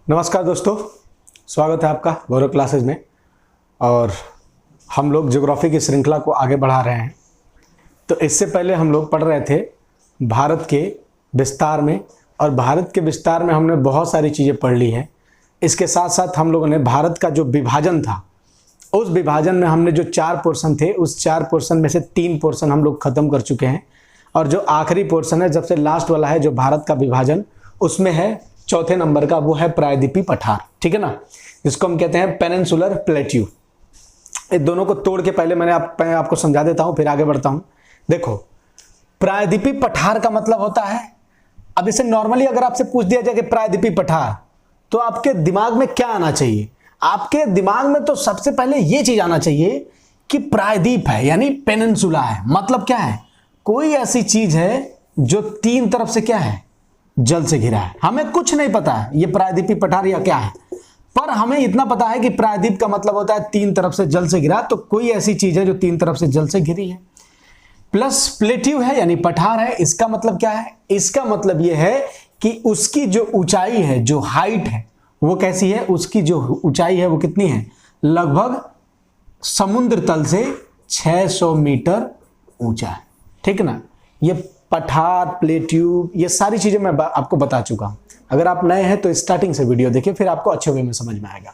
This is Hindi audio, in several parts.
नमस्कार दोस्तों, स्वागत है आपका गौरव क्लासेज में। और हम लोग ज्योग्राफी की श्रृंखला को आगे बढ़ा रहे हैं। तो इससे पहले हम लोग पढ़ रहे थे भारत के विस्तार में, और भारत के विस्तार में हमने बहुत सारी चीज़ें पढ़ ली हैं। इसके साथ साथ हम लोगों ने भारत का जो विभाजन था, उस विभाजन में हमने जो 4 पोर्शन थे, उस 4 पोर्शन में से 3 पोर्शन हम लोग ख़त्म कर चुके हैं। और जो आखिरी पोर्शन है, सबसे लास्ट वाला है, जो भारत का विभाजन, उसमें है चौथे नंबर का, वो है प्रायद्वीपीय पठार। ठीक है ना, जिसको हम कहते हैं पेनिनसुलर प्लेट्यू। ये दोनों को तोड़ के पहले मैं आपको समझा देता हूं, फिर आगे बढ़ता हूं। देखो, प्रायद्वीपीय पठार का मतलब होता है, अब इसे नॉर्मली अगर आपसे पूछ दिया जाए कि प्रायद्वीपीय पठार, तो आपके दिमाग में क्या आना चाहिए? आपके दिमाग में तो सबसे पहले ये चीज आना चाहिए कि प्रायद्वीप है, यानी पेनिनसुला है। मतलब क्या है? कोई ऐसी चीज है जो 3 तरफ से क्या है, जल से घिरा है। हमें कुछ नहीं पता है ये प्रायद्वीपीय पठार या क्या है, पर हमें इतना पता है कि प्रायद्वीप का मतलब होता है 3 तरफ से जल से घिरा। तो कोई ऐसी चीज है जो 3 तरफ से जल से घिरी है। प्लस प्लेट्यू है, यानी पठार है। इसका मतलब क्या है? इसका मतलब यह है कि उसकी जो ऊंचाई है, जो हाइट है, वो कैसी है? उसकी जो ऊंचाई है वो कितनी है? लगभग समुद्र तल से 600 मीटर ऊंचा है। ठीक है ना। ये पठार, प्लेट्यूब, ये सारी चीजें मैं आपको बता चुका हूं। अगर आप नए हैं तो स्टार्टिंग से वीडियो देखिए, फिर आपको अच्छे वे में समझ में आएगा।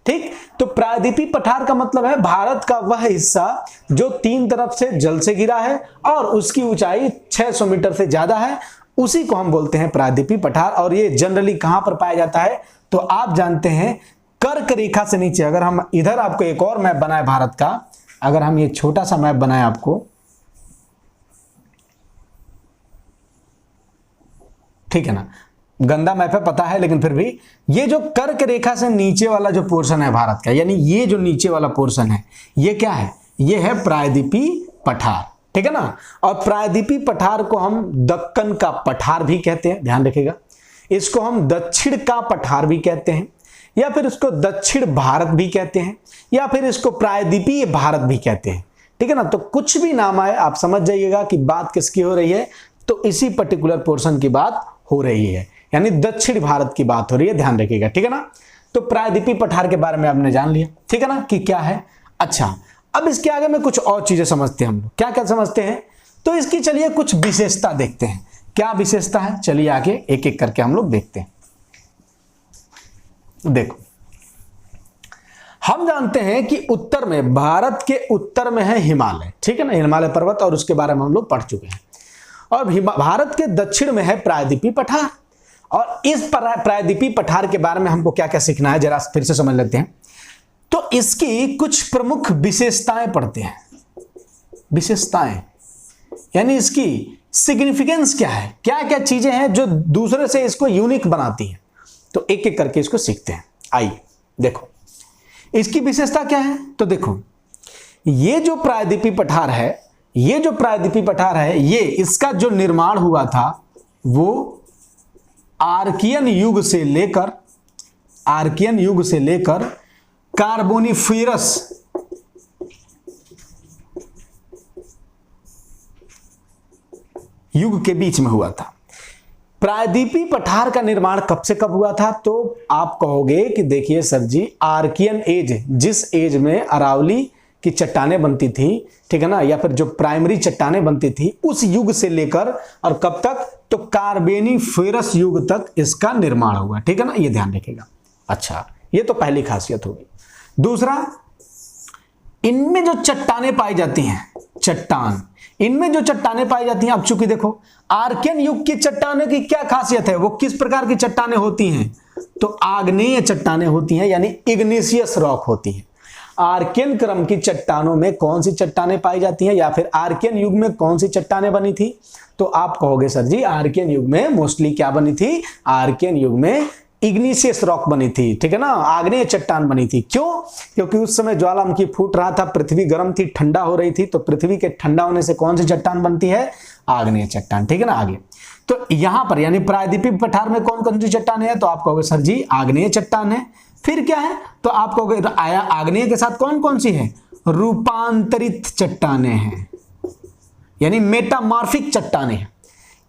ठीक, तो प्रायद्वीपीय पठार का मतलब है भारत का वह हिस्सा जो 3 तरफ से जल से घिरा है और उसकी ऊंचाई 600 मीटर से ज्यादा है, उसी को हम बोलते हैं प्रायद्वीपीय पठार। और ये जनरली कहां पर पाया जाता है? तो आप जानते हैं, कर्क रेखा से नीचे। अगर हम इधर आपको एक और मैप बनाए भारत का, अगर हम ये छोटा सा मैप बनाए आपको, ठीक है ना, गंदा मैप है पता है, लेकिन फिर भी ये जो कर्क रेखा से नीचे वाला जो पोर्शन है भारत का, यानी ये जो नीचे वाला पोर्शन है, ये क्या है? ये है प्रायद्वीपीय पठार। ठीक है ना। और प्रायद्वीपीय पठार को हम दक्कन का पठार भी कहते हैं, ध्यान रखिएगा। इसको हम दक्षिण का पठार भी कहते हैं, या फिर इसको दक्षिण भारत भी कहते हैं, या फिर इसको प्रायद्वीपीय भारत भी कहते हैं। ठीक है ना। तो कुछ भी नाम आए, आप समझ जाइएगा कि बात किसकी हो रही है। तो इसी पर्टिकुलर पोर्शन की बात हो रही है, यानी दक्षिण भारत की बात हो रही है, ध्यान रखिएगा। ठीक है ना। तो प्रायद्वीपीय पठार के बारे में आपने जान लिया, ठीक है ना, कि क्या है। अच्छा, अब इसके आगे में कुछ और चीजें समझते हैं हम लोग। क्या क्या समझते हैं? तो इसकी चलिए कुछ विशेषता देखते हैं। क्या विशेषता है? चलिए आगे एक एक करके हम लोग देखते हैं। देखो, हम जानते हैं कि उत्तर में, भारत के उत्तर में है हिमालय। ठीक है ना, हिमालय पर्वत, और उसके बारे में हम लोग पढ़ चुके हैं। और भारत के दक्षिण में है प्रायद्वीपीय पठार। और इस प्रायद्वीपीय पठार के बारे में हमको क्या क्या सीखना है, जरा फिर से समझ लेते हैं। तो इसकी कुछ प्रमुख विशेषताएं पढ़ते हैं। विशेषताएं यानी इसकी सिग्निफिकेंस क्या है, क्या क्या चीजें हैं जो दूसरे से इसको यूनिक बनाती हैं। तो एक एक करके इसको सीखते हैं। आइए देखो, इसकी विशेषता क्या है। तो देखो, ये जो प्रायद्वीपीय पठार है, ये जो प्रायद्वीपीय पठार है, ये इसका जो निर्माण हुआ था वो आर्कियन युग से लेकर कार्बोनिफेरस युग के बीच में हुआ था। प्रायद्वीपीय पठार का निर्माण कब से कब हुआ था? तो आप कहोगे कि देखिए सर जी, आर्कियन एज, जिस एज में अरावली की चट्टानें बनती थी, ठीक है ना, या फिर जो प्राइमरी चट्टानें बनती थी, उस युग से लेकर और कब तक? तो कार्बोनिफेरस युग तक इसका निर्माण हुआ। ठीक है ना, ये ध्यान रखिएगा। अच्छा, ये तो पहली खासियत होगी। दूसरा, इनमें जो चट्टानें पाई जाती हैं, इनमें जो चट्टानें पाई जाती हैं, अब चूंकि देखो, आर्कियन युग की चट्टानों की क्या खासियत है, वो किस प्रकार की चट्टानें होती हैं? तो आग्नेय चट्टानें होती हैं, यानी इग्नेशियस रॉक होती हैं। आर्कियन क्रम की चट्टानों में कौन सी चट्टानें पाई जाती हैं, या फिर आर्कियन युग में कौन सी चट्टानें बनी थी? तो आप कहोगे सर जी, आर्कियन युग में मोस्टली क्या बनी थी? आर्कियन युग में इग्नेशियस रॉक बनी थी। ठीक है ना, आग्नेय चट्टान बनी थी। क्यों? क्योंकि उस समय ज्वालामुखी फूट रहा था, पृथ्वी गर्म थी, ठंडा हो रही थी। तो पृथ्वी के ठंडा होने से कौन सी चट्टान बनती है? आग्नेय चट्टान। ठीक है ना। आगे तो यहां पर यानी प्रायद्वीपीय पठार में कौन कौन सी चट्टान है? तो आप कहोगे सर जी, आग्नेय चट्टान है। फिर क्या है? तो आप कहोगे आग्नेय के साथ कौन कौन सी है? रूपांतरित चट्टानें हैं, यानी मेटामॉर्फिक चट्टानें हैं।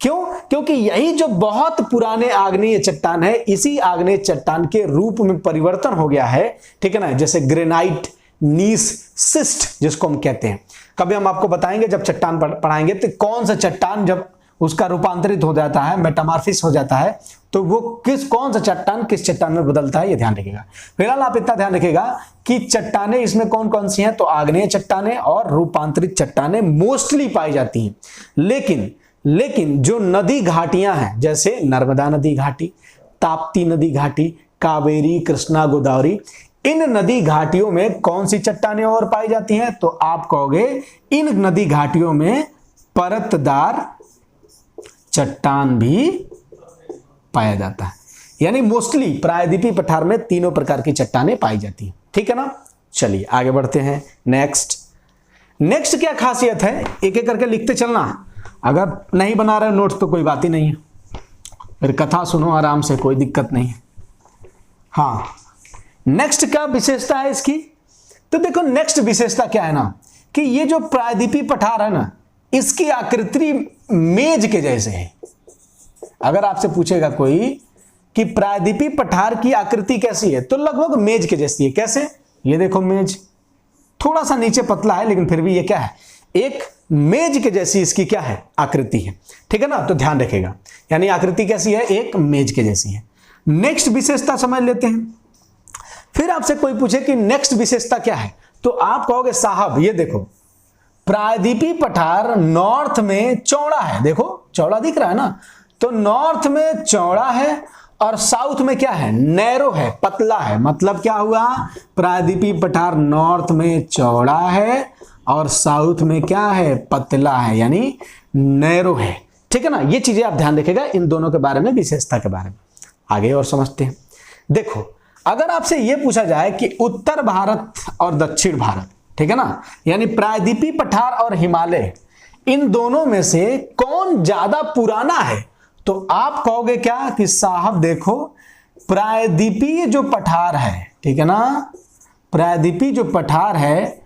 क्यों? क्योंकि यही जो बहुत पुराने आग्नेय चट्टान है, इसी आग्नेय चट्टान के रूप में परिवर्तन हो गया है, ठीक है ना, जैसे ग्रेनाइट, नीस, सिस्ट जिसको हम कहते हैं। कभी हम आपको बताएंगे जब चट्टान पढ़ाएंगे तो कौन सा चट्टान जब उसका रूपांतरित हो जाता है, मेटामॉर्फिस हो जाता है, तो वो कौन सा चट्टान किस चट्टान में बदलता है, ये ध्यान रखिएगा। फिलहाल आप इतना ध्यान रखिएगा कि चट्टानें इसमें कौन कौन सी हैं, तो आग्नेय चट्टानें और रूपांतरित चट्टानें मोस्टली पाई जाती हैं। लेकिन जो नदी घाटियां हैं, जैसे नर्मदा नदी घाटी, ताप्ती नदी घाटी, कावेरी, कृष्णा, गोदावरी, इन नदी घाटियों में कौन सी चट्टानें और पाई जाती हैं, तो आप कहोगे इन नदी घाटियों में परतदार चट्टान भी पाया जाता है। यानी मोस्टली प्रायद्वीपीय पठार में तीनों प्रकार की चट्टानें पाई जाती हैं, ठीक है ना। चलिए आगे बढ़ते हैं। नेक्स्ट क्या खासियत है, एक एक करके लिखते चलना। अगर नहीं बना रहे नोट्स तो कोई बात ही नहीं है, फिर कथा सुनो आराम से, कोई दिक्कत नहीं है। हाँ, नेक्स्ट क्या विशेषता है इसकी, तो देखो नेक्स्ट विशेषता क्या है ना, कि ये जो प्रायद्वीपीय पठार है ना, इसकी आकृति मेज के जैसे है। अगर आपसे पूछेगा कोई कि प्रायद्वीपीय पठार की आकृति कैसी है, तो लगभग मेज के जैसी है। कैसे? ये देखो मेज, थोड़ा सा नीचे पतला है लेकिन फिर भी ये क्या है, एक मेज के जैसी इसकी क्या है, आकृति है, ठीक है ना। तो ध्यान रखेगा, यानी आकृति कैसी है, एक मेज के जैसी है। नेक्स्ट विशेषता समझ लेते हैं। फिर आपसे कोई पूछे कि नेक्स्ट विशेषता क्या है, तो आप कहोगे साहब ये देखो, प्रायद्वीपीय पठार नॉर्थ में चौड़ा है। देखो चौड़ा दिख रहा है ना, तो नॉर्थ में चौड़ा है और साउथ में क्या है, नैरो है, पतला है। मतलब क्या हुआ, प्रायद्वीपीय पठार नॉर्थ में चौड़ा है और साउथ में क्या है, पतला है, यानी नैरो है, ठीक है ना। ये चीजें आप ध्यान रखिएगा इन दोनों के बारे में, विशेषता के बारे में। आगे और समझते हैं। देखो अगर आपसे यह पूछा जाए कि उत्तर भारत और दक्षिण भारत, ठीक है ना, यानी प्रायद्वीपीय पठार और हिमालय, इन दोनों में से कौन ज्यादा पुराना है, तो आप कहोगे क्या कि साहब देखो प्रायद्वीपीय जो पठार है, ठीक है ना, प्रायद्वीपीय जो पठार है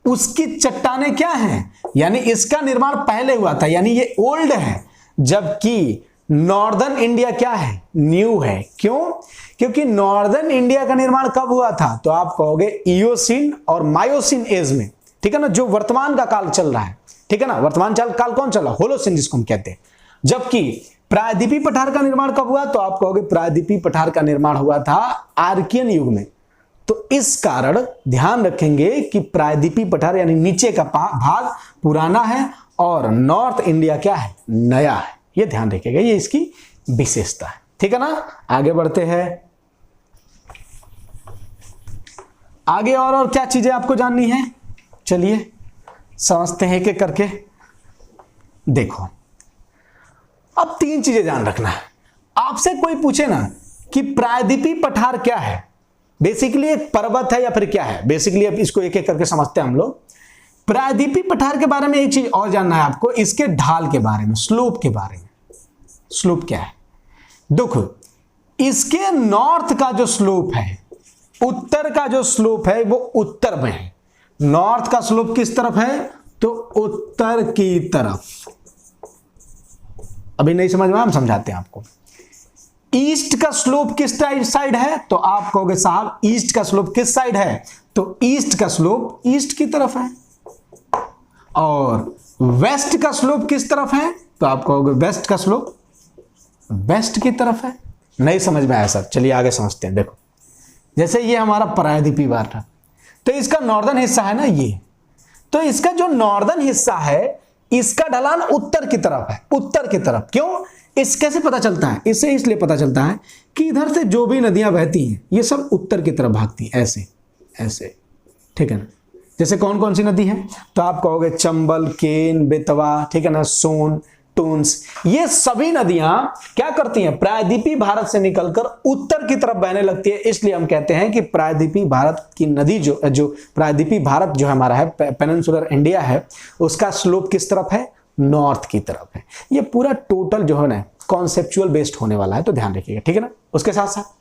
उसकी चट्टानें क्या हैं, यानी इसका निर्माण पहले हुआ था, यानी ये ओल्ड है, जबकि नॉर्दर्न इंडिया क्या है, न्यू है। क्यों? क्योंकि नॉर्दर्न इंडिया का निर्माण कब हुआ था, तो आप कहोगे इयोसिन और मायोसिन एज में, ठीक है ना, जो वर्तमान का काल चल रहा है, ठीक है ना। वर्तमान काल कौन चल रहा है, होलोसिन जिसको हम कहते हैं। जबकि प्रायद्वीपीय पठार का निर्माण कब हुआ, तो आप कहोगे प्रायद्वीपीय पठार का निर्माण हुआ था आर्कियन युग में। तो इस कारण ध्यान रखेंगे कि प्रायद्वीपीय पठार यानी नीचे का भाग पुराना है और नॉर्थ इंडिया क्या है, नया है। ये ध्यान रखिएगा, ये इसकी विशेषता है, ठीक है ना। आगे बढ़ते हैं। आगे और क्या चीजें आपको जाननी है, चलिए समझते हैं एक एक करके। देखो अब तीन चीजें ध्यान रखना है। आपसे कोई पूछे ना कि प्रायद्वीपीय पठार क्या है, बेसिकली एक पर्वत है या फिर क्या है, बेसिकली अब इसको एक एक करके समझते हैं हम लोग। प्रायद्वीपीय पठार के बारे में एक चीज और जानना है आपको, इसके ढाल के बारे में, स्लोप के बारे में। स्लोप क्या है, देखो इसके नॉर्थ का जो स्लोप है, उत्तर का जो स्लोप है वो उत्तर में है। नॉर्थ का स्लोप किस तरफ है, तो उत्तर की तरफ। अभी नहीं समझ में, हम समझाते हैं आपको। ईस्ट का स्लोप किस साइड है, तो आप कहोगे साहब ईस्ट का स्लोप किस साइड है, तो ईस्ट का स्लोप ईस्ट की तरफ है। और वेस्ट का स्लोप किस तरफ है, तो आप कहोगे वेस्ट का स्लोप वेस्ट की तरफ है। नहीं समझ में आया सर, चलिए आगे समझते हैं। देखो जैसे ये हमारा प्रायद्वीपीय पठार, तो इसका नॉर्दर्न हिस्सा है ना ये, तो इसका जो नॉर्दर्न हिस्सा है इसका ढलान उत्तर की तरफ है, उत्तर की तरफ। क्यों? इस कैसे पता चलता है, इससे इसलिए पता चलता है कि इधर से जो भी नदियां बहती हैं ये सब उत्तर की तरफ भागती हैं, ऐसे ऐसे, ठीक है ना। जैसे कौन कौन सी नदी है, तो आप कहोगे चंबल, केन, बेतवा, ठीक है ना, सोन, टूंस, ये सभी नदियां क्या करती हैं, प्रायद्वीपीय भारत से निकलकर उत्तर की तरफ बहने लगती है। इसलिए हम कहते हैं कि प्रायद्वीपीय भारत की नदी जो प्रायद्वीपीय भारत जो हमारा है, पेनिनसुलर इंडिया है, उसका स्लोप किस तरफ है, नॉर्थ की तरफ है। ये पूरा टोटल जो है ना कॉन्सेप्चुअल बेस्ड होने वाला है, तो ध्यान रखिएगा, ठीक है ना। उसके साथ साथ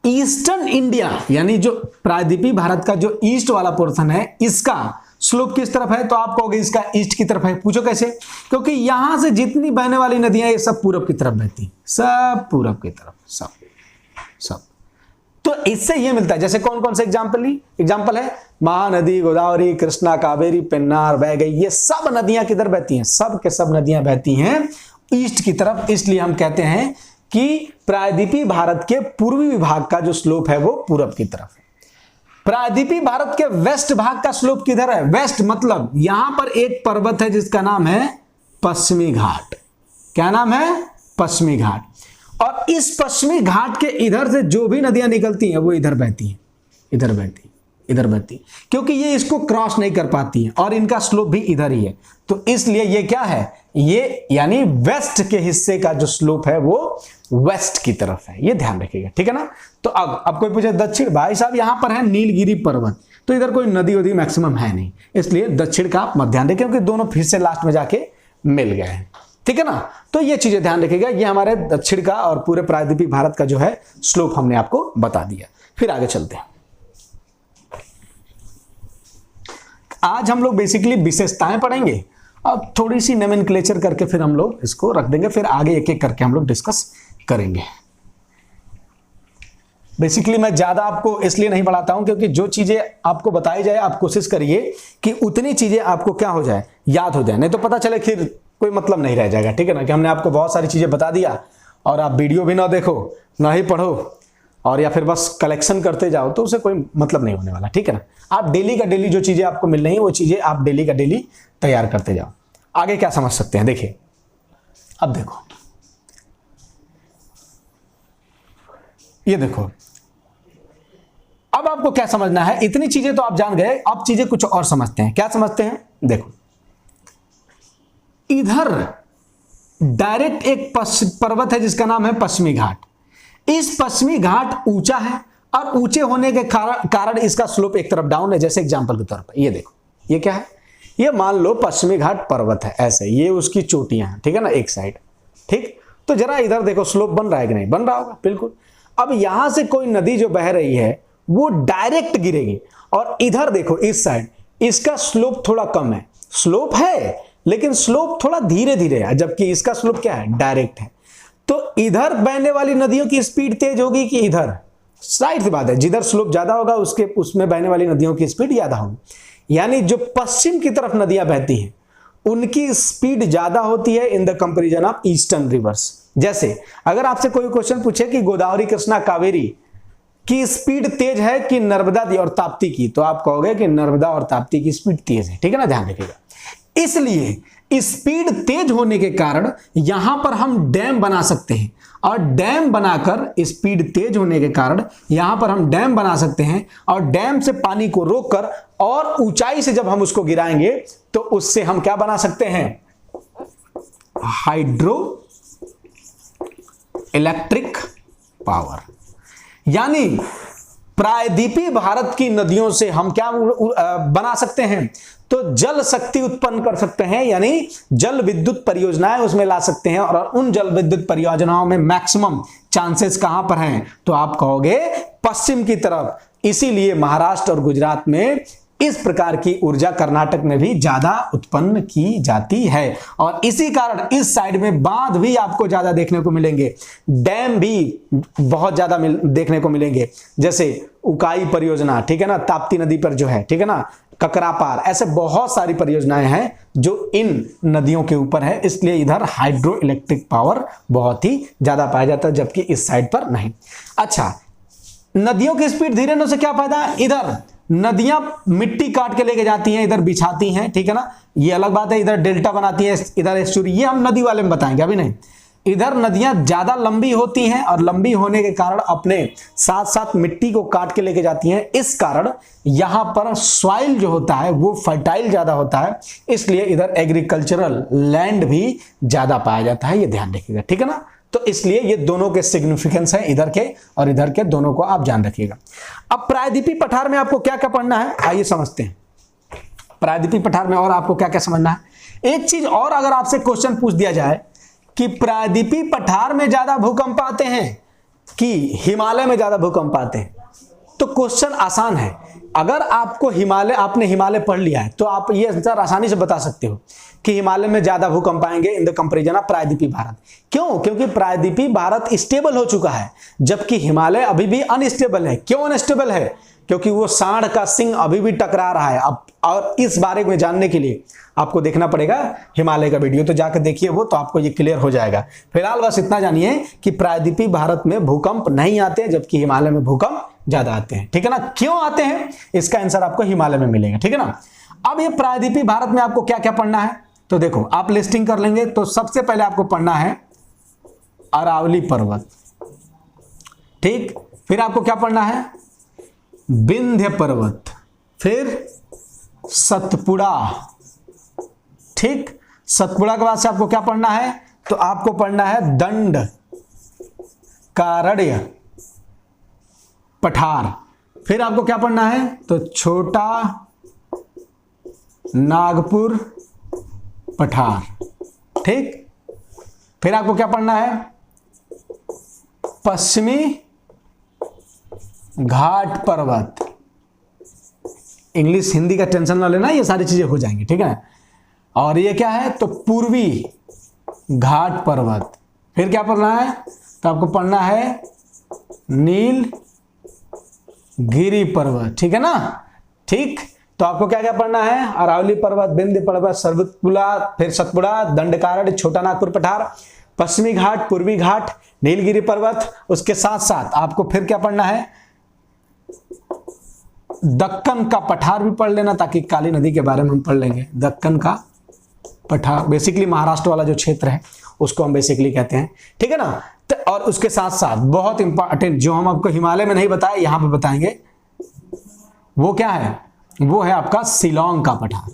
ईस्टर्न इंडिया यानी जो प्रायद्वीपीय भारत का जो ईस्ट वाला पोर्शन है, इसका स्लोप किस तरफ है, तो आप कहोगे इसका ईस्ट की तरफ है। पूछो कैसे? क्योंकि यहां से जितनी बहने वाली नदियां ये सब पूरब की तरफ बहती हैं, सब पूरब की तरफ, सब। तो इससे ये मिलता है, जैसे कौन कौन से एग्जाम्पल है, महानदी, गोदावरी, कृष्णा, कावेरी, पेन्नार, वैगई, ये सब नदियां किधर बहती हैं? सब के सब नदियां बहती हैं ईस्ट की तरफ। इसलिए हम कहते हैं कि प्रायद्वीपीय भारत के पूर्वी विभाग का जो स्लोप है वो पूरब की तरफ है। प्रायद्वीपीय भारत के वेस्ट भाग का स्लोप किधर है? वेस्ट मतलब यहां पर एक पर्वत है जिसका नाम है पश्चिमी घाट। क्या नाम है? पश्चिमी घाट। और इस पश्चिमी घाट के इधर से जो भी नदियां निकलती हैं वो इधर बहती हैं, इधर बहती, क्योंकि ये इसको क्रॉस नहीं कर पाती हैं और इनका स्लोप भी इधर ही है। तो इसलिए ये क्या है? ये यानी वेस्ट के हिस्से का जो स्लोप है वो वेस्ट की तरफ है, ये ध्यान रखिएगा, ठीक है ना। तो अब कोई पूछे दक्षिण, भाई साहब यहां पर है नीलगिरी पर्वत, तो इधर कोई नदी वदी मैक्सिमम है नहीं, इसलिए दक्षिण का आप मत ध्यान रखें, क्योंकि दोनों फिर से लास्ट में जाके मिल गए हैं, ठीक है ना। तो ये चीजें ध्यान रखिएगा। ये हमारे दक्षिण का और पूरे प्रायद्वीपीय भारत का जो है स्लोप हमने आपको बता दिया। फिर आगे चलते हैं। आज हम लोग बेसिकली विशेषताएं पढ़ेंगे और थोड़ी सी नोमेनक्लेचर करके फिर हम लोग इसको रख देंगे, फिर आगे एक एक करके हम लोग डिस्कस करेंगे। बेसिकली मैं ज्यादा आपको इसलिए नहीं पढ़ाता हूं क्योंकि जो चीजें आपको बताई जाए आप कोशिश करिए कि उतनी चीजें आपको क्या हो जाए, याद हो जाए, नहीं तो पता चले फिर कोई मतलब नहीं रह जाएगा, ठीक है ना, कि हमने आपको बहुत सारी चीजें बता दिया और आप वीडियो भी ना देखो, ना ही पढ़ो, और या फिर बस कलेक्शन करते जाओ, तो उसे कोई मतलब नहीं होने वाला, ठीक है ना। आप डेली का डेली जो चीजें आपको मिल रही हैं वो चीजें आप डेली का डेली तैयार करते जाओ। आगे क्या समझ सकते हैं, देखिए अब देखो, ये देखो, अब आपको क्या समझना है, इतनी चीजें तो आप जान गए, अब चीजें कुछ और समझते हैं। क्या समझते हैं? देखो, इधर डायरेक्ट एक पर्वत है जिसका नाम है पश्चिमी घाट। इस पश्चिमी घाट ऊंचा है और ऊंचे होने के कारण इसका स्लोप एक तरफ डाउन है। जैसे एग्जांपल के तौर पर ये देखो, ये क्या है, ये मान लो पश्चिमी घाट पर्वत है, ऐसे ये उसकी चोटियां हैं, ठीक है ना, एक साइड, ठीक। तो जरा इधर देखो स्लोप बन रहा है कि नहीं? बन रहा होगा, बिल्कुल। अब यहां से कोई नदी जो बह रही है वो डायरेक्ट गिरेगी, और इधर देखो इस साइड इसका स्लोप थोड़ा कम है, स्लोप है लेकिन स्लोप थोड़ा धीरे धीरे है, जबकि इसका स्लोप क्या है? डायरेक्ट है। तो इधर बहने वाली नदियों की स्पीड तेज होगी कि इधर? साइड से बात है, जिधर स्लोप ज्यादा होगा उसमें बहने वाली नदियों की स्पीड ज्यादा होगी। यानी जो पश्चिम की तरफ नदियां बहती हैं उनकी स्पीड ज्यादा होती है in the comparison of eastern reverse. जैसे अगर आपसे कोई क्वेश्चन पूछे कि गोदावरी, कृष्णा, कावेरी की स्पीड तेज है कि नर्मदा और ताप्ती की, तो आप कहोगे कि नर्मदा और ताप्ती की स्पीड तेज है, ठीक है ना, ध्यान रखिएगा। इसलिए स्पीड तेज होने के कारण यहां पर हम डैम बना सकते हैं, और डैम बनाकर स्पीड तेज होने के कारण यहां पर हम डैम बना सकते हैं, और डैम से पानी को रोककर और ऊंचाई से जब हम उसको गिराएंगे तो उससे हम क्या बना सकते हैं? Hydro electric power. यानी प्रायद्वीपीय भारत की नदियों से हम क्या बना सकते हैं? तो जल शक्ति उत्पन्न कर सकते हैं, यानी जल विद्युत परियोजनाएं उसमें ला सकते हैं। और उन जल विद्युत परियोजनाओं में मैक्सिमम चांसेस कहां पर हैं? तो आप कहोगे पश्चिम की तरफ। इसीलिए महाराष्ट्र और गुजरात में इस प्रकार की ऊर्जा कर्नाटक में भी ज्यादा उत्पन्न की जाती है, और इसी कारण इस साइड में बांध भी आपको ज्यादा देखने को मिलेंगे, डैम भी बहुत ज्यादा देखने को मिलेंगे। जैसे उकाई परियोजना, ठीक है ना, ताप्ती नदी पर जो है, ठीक है ना, ककरापार, ऐसे बहुत सारी परियोजनाएं हैं जो इन नदियों के ऊपर है। इसलिए इधर हाइड्रो इलेक्ट्रिक पावर बहुत ही ज्यादा पाया जाता है, जबकि इस साइड पर नहीं। अच्छा, नदियों की स्पीड धीरे होने से क्या फायदा? इधर नदियां मिट्टी काट के लेके जाती हैं, इधर बिछाती हैं, ठीक है ना, ये अलग बात है। इधर डेल्टा बनाती है, इधर एस्चुरी, ये हम नदी वाले में बताएंगे, अभी नहीं। इधर नदियां ज्यादा लंबी होती हैं और लंबी होने के कारण अपने साथ साथ मिट्टी को काट के लेके जाती हैं। इस कारण यहां पर सॉइल जो होता है वो फर्टाइल ज्यादा होता है, इसलिए इधर एग्रीकल्चरल लैंड भी ज्यादा पाया जाता है, ये ध्यान रखिएगा, ठीक है ना। तो इसलिए ये दोनों के सिग्निफिकेंस है, इधर के और इधर के, दोनों को आप जान रखिएगा। अब प्रायद्वीपीय पठार में आपको क्या क्या पढ़ना है, आइए समझते हैं। प्रायद्वीपीय पठार में और आपको क्या क्या समझना है। एक चीज और, अगर आपसे क्वेश्चन पूछ दिया जाए कि प्रायद्वीपीय पठार में ज्यादा भूकंप आते हैं कि हिमालय में ज्यादा भूकंप आते हैं, तो क्वेश्चन आसान है, अगर आपको हिमालय, आपने हिमालय पढ़ लिया है तो आप ये आंसर आसानी से बता सकते हो कि हिमालय में ज्यादा भूकंप आएंगे इन द कंपेरिजन ऑफ प्रायद्वीपीय भारत। क्यों? क्योंकि प्रायद्वीपीय भारत स्टेबल हो चुका है, जबकि हिमालय अभी भी अनस्टेबल है। क्यों अनस्टेबल है? क्योंकि वो सांड का सिंह अभी भी टकरा रहा है। अब और इस बारे में जानने के लिए आपको देखना पड़ेगा हिमालय का वीडियो, तो जाकर देखिए वो, तो आपको ये क्लियर हो जाएगा। फिलहाल बस इतना जानिए कि प्रायद्वीपीय भारत में भूकंप नहीं आते, जबकि हिमालय में भूकंप ज्यादा आते हैं। ठीक है ना? क्यों आते हैं इसका आंसर आपको हिमालय में मिलेगा। ठीक है ना? अब ये प्रायद्वीपीय भारत में आपको क्या क्या पढ़ना है, तो देखो आप लिस्टिंग कर लेंगे। तो सबसे पहले आपको पढ़ना है अरावली पर्वत, ठीक। फिर आपको क्या पढ़ना है? विंध्य पर्वत, फिर सतपुड़ा, ठीक। सतपुड़ा के बाद से आपको क्या पढ़ना है? तो आपको पढ़ना है दंड कारण्य पठार। फिर आपको क्या पढ़ना है? तो छोटा नागपुर पठार, ठीक। फिर आपको क्या पढ़ना है? पश्चिमी घाट पर्वत। इंग्लिश हिंदी का टेंशन ना लेना, ये सारी चीजें हो जाएंगी, ठीक है। और ये क्या है? तो पूर्वी घाट पर्वत। फिर क्या पढ़ना है? तो आपको पढ़ना है नीलगिरी पर्वत, ठीक है ना, ठीक। तो आपको क्या क्या पढ़ना है? अरावली पर्वत, विंध्य पर्वत, सतपुड़ा, फिर सतपुड़ा, दंडकारण्य, छोटा नागपुर पठार, पश्चिमी घाट, पूर्वी घाट, नीलगिरी पर्वत। उसके साथ साथ आपको फिर क्या पढ़ना है? दक्कन का पठार भी पढ़ लेना, ताकि काली नदी के बारे में हम पढ़ लेंगे। दक्कन का पठार बेसिकली महाराष्ट्र वाला जो क्षेत्र है उसको हम बेसिकली कहते हैं, ठीक है ना। तो और उसके साथ साथ बहुत इंपॉर्टेंट जो हम आपको हिमालय में नहीं बताए यहां पे बताएंगे, वो क्या है? वो है आपका शिलांग का पठार,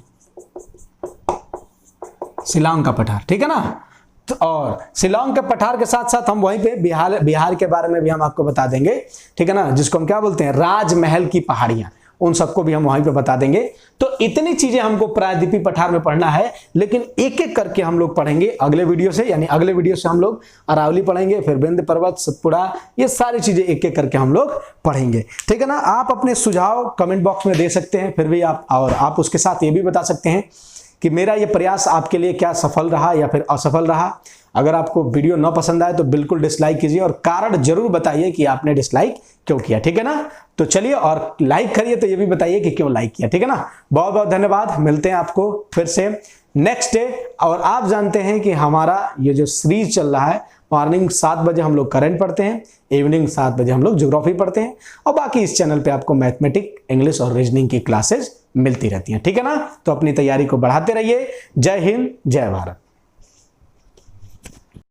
शिलांग का पठार, ठीक है ना। तो और शिलांग के पठार के साथ साथ हम वहीं पे बिहार के बारे में भी हम आपको बता देंगे, ठीक है ना, जिसको हम क्या बोलते हैं? राजमहल की पहाड़ियां, उन सबको भी हम वहीं पे बता देंगे। तो इतनी चीजें हमको प्रायद्वीपीय पठार में पढ़ना है, लेकिन एक एक करके हम लोग पढ़ेंगे अगले वीडियो से। यानी अगले वीडियो से हम लोग अरावली पढ़ेंगे, फिर विंध्य पर्वत, सतपुड़ा, ये सारी चीजें एक एक करके हम लोग पढ़ेंगे, ठीक है ना। आप अपने सुझाव कमेंट बॉक्स में दे सकते हैं, फिर भी आप उसके साथ ये भी बता सकते हैं कि मेरा ये प्रयास आपके लिए क्या सफल रहा या फिर असफल रहा। अगर आपको वीडियो न पसंद आए तो बिल्कुल डिसलाइक कीजिए, और कारण जरूर बताइए कि आपने डिसलाइक क्यों किया, ठीक है ना। तो चलिए, और लाइक करिए तो ये भी बताइए कि क्यों लाइक किया, ठीक है ना। बहुत बहुत धन्यवाद, मिलते हैं आपको फिर से नेक्स्ट डे। और आप जानते हैं कि हमारा ये जो सीरीज चल रहा है, मॉर्निंग 7 बजे हम लोग करंट पढ़ते हैं, इवनिंग 7 बजे हम लोग ज्योग्राफी पढ़ते हैं, और बाकी इस चैनल पे आपको मैथमेटिक्स, इंग्लिश और रीजनिंग की क्लासेस मिलती रहती हैं, ठीक है ना। तो अपनी तैयारी को बढ़ाते रहिए। जय हिंद, जय भारत।